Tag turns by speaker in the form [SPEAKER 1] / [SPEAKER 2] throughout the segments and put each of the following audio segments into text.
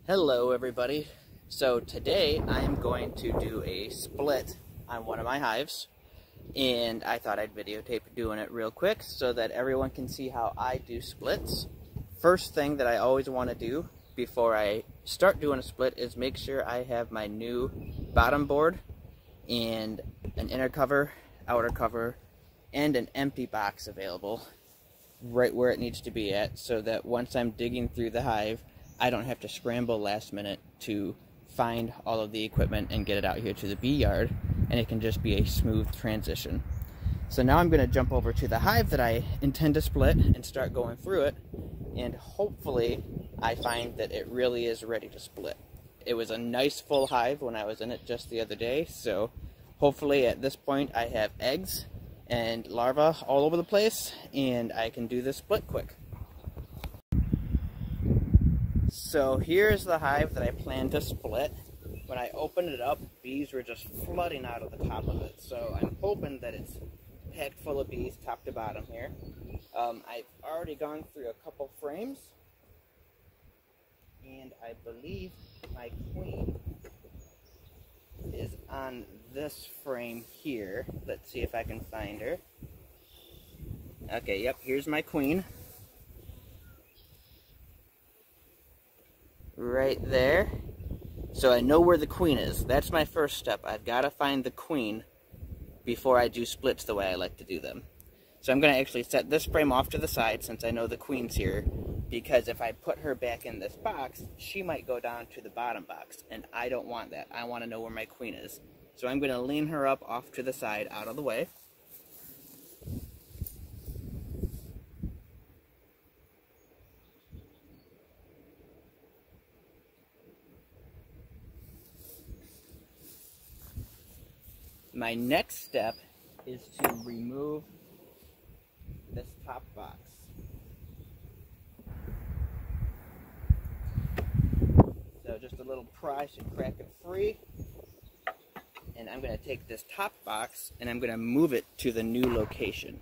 [SPEAKER 1] Hello everybody. So today I'm going to do a split on one of my hives, and I thought I'd videotape doing it real quick so that everyone can see how I do splits. First thing that I always want to do before I start doing a split is make sure I have my new bottom board and an inner cover, outer cover, and an empty box available right where it needs to be at, so that once I'm digging through the hive I don't have to scramble last minute to find all of the equipment and get it out here to the bee yard, and it can just be a smooth transition. So now I'm going to jump over to the hive that I intend to split and start going through it, and hopefully I find that it really is ready to split. It was a nice full hive when I was in it just the other day, so hopefully at this point I have eggs and larvae all over the place and I can do this split quick. So here's the hive that I plan to split. When I opened it up, bees were just flooding out of the top of it. So I'm hoping that it's packed full of bees top to bottom here. I've already gone through a couple frames, and I believe my queen is on this frame here. Let's see if I can find her. Okay, yep, here's my queen. Right there. So I know where the queen is. That's my first step. I've got to find the queen before I do splits the way I like to do them. So I'm going to actually set this frame off to the side since I know the queen's here, because if I put her back in this box, she might go down to the bottom box, and I don't want that. I want to know where my queen is. So I'm going to lean her up off to the side out of the way. My next step is to remove this top box. So just a little pry should crack it free. And I'm going to take this top box and I'm going to move it to the new location.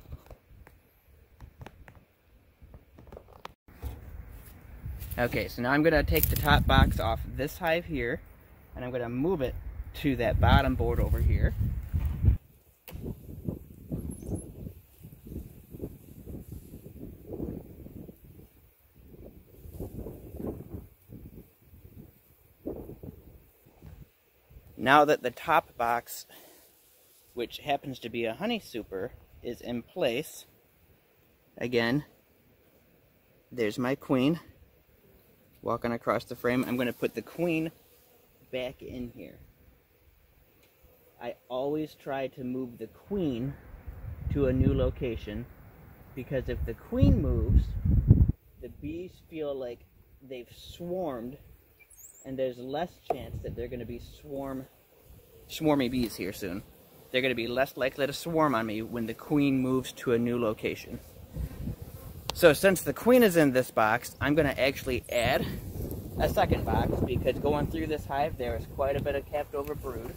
[SPEAKER 1] Okay, so now I'm going to take the top box off this hive here, and I'm going to move it to that bottom board over here. Now that the top box, which happens to be a honey super, is in place, again, there's my queen walking across the frame. I'm going to put the queen back in here. I always try to move the queen to a new location, because if the queen moves, the bees feel like they've swarmed, and there's less chance that they're going to be swarmy bees here soon. They're going to be less likely to swarm on me when the queen moves to a new location. So since the queen is in this box, I'm going to actually add a second box, because going through this hive there is quite a bit of capped over brood.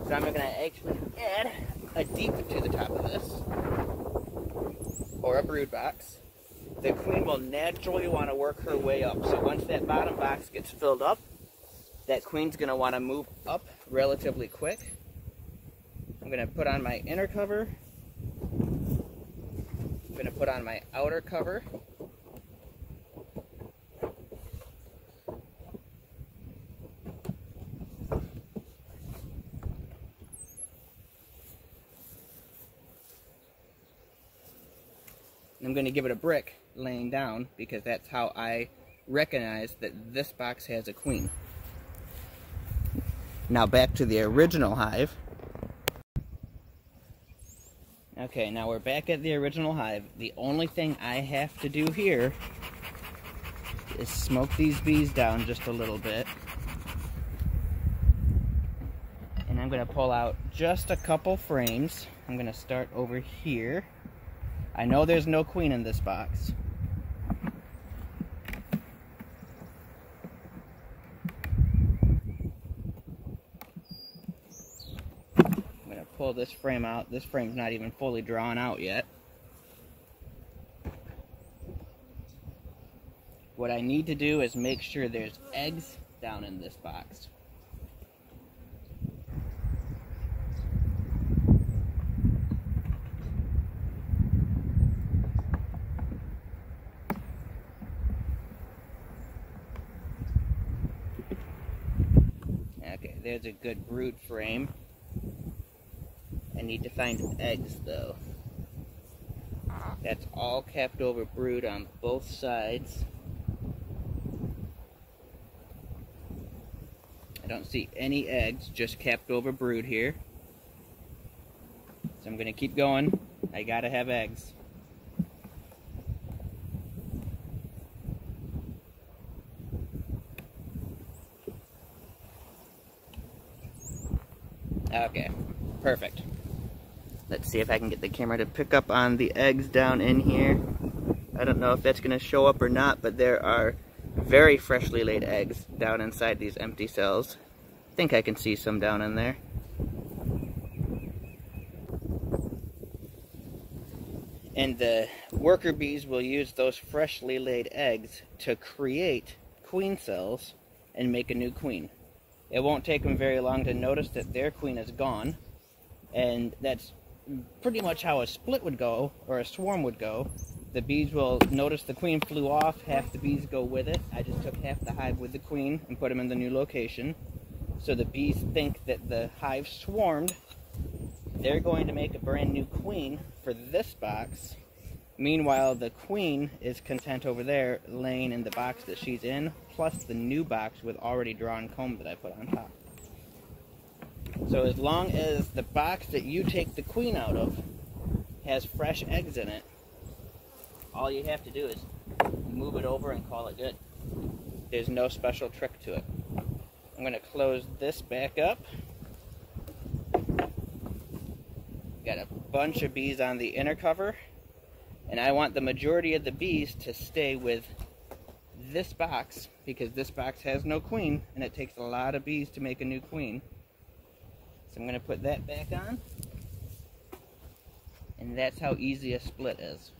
[SPEAKER 1] So I'm going to actually add a deep to the top of this, or a brood box. The queen will naturally want to work her way up. So once that bottom box gets filled up, that queen's going to want to move up relatively quick. I'm going to put on my inner cover. I'm going to put on my outer cover. I'm going to give it a brick laying down, because that's how I recognize that this box has a queen. Now back to the original hive. Okay, now we're back at the original hive. The only thing I have to do here is smoke these bees down just a little bit. And I'm going to pull out just a couple frames. I'm going to start over here. I know there's no queen in this box. I'm going to pull this frame out. This frame's not even fully drawn out yet. What I need to do is make sure there's eggs down in this box. Okay, there's a good brood frame. I need to find eggs though. That's all capped over brood on both sides. I don't see any eggs, just capped over brood here. So I'm gonna keep going. I gotta have eggs. Okay, perfect. Let's see if I can get the camera to pick up on the eggs down in here. I don't know if that's going to show up or not, but there are very freshly laid eggs down inside these empty cells. I think I can see some down in there. And the worker bees will use those freshly laid eggs to create queen cells and make a new queen. It won't take them very long to notice that their queen is gone, and that's pretty much how a split would go, or a swarm would go. The bees will notice the queen flew off, half the bees go with it. I just took half the hive with the queen and put them in the new location. So the bees think that the hive swarmed. They're going to make a brand new queen for this box. Meanwhile, the queen is content over there, laying in the box that she's in, plus the new box with already drawn comb that I put on top. So as long as the box that you take the queen out of has fresh eggs in it, all you have to do is move it over and call it good. There's no special trick to it. I'm going to close this back up. Got a bunch of bees on the inner cover, and I want the majority of the bees to stay with this box because this box has no queen, and it takes a lot of bees to make a new queen. So I'm going to put that back on, and that's how easy a split is.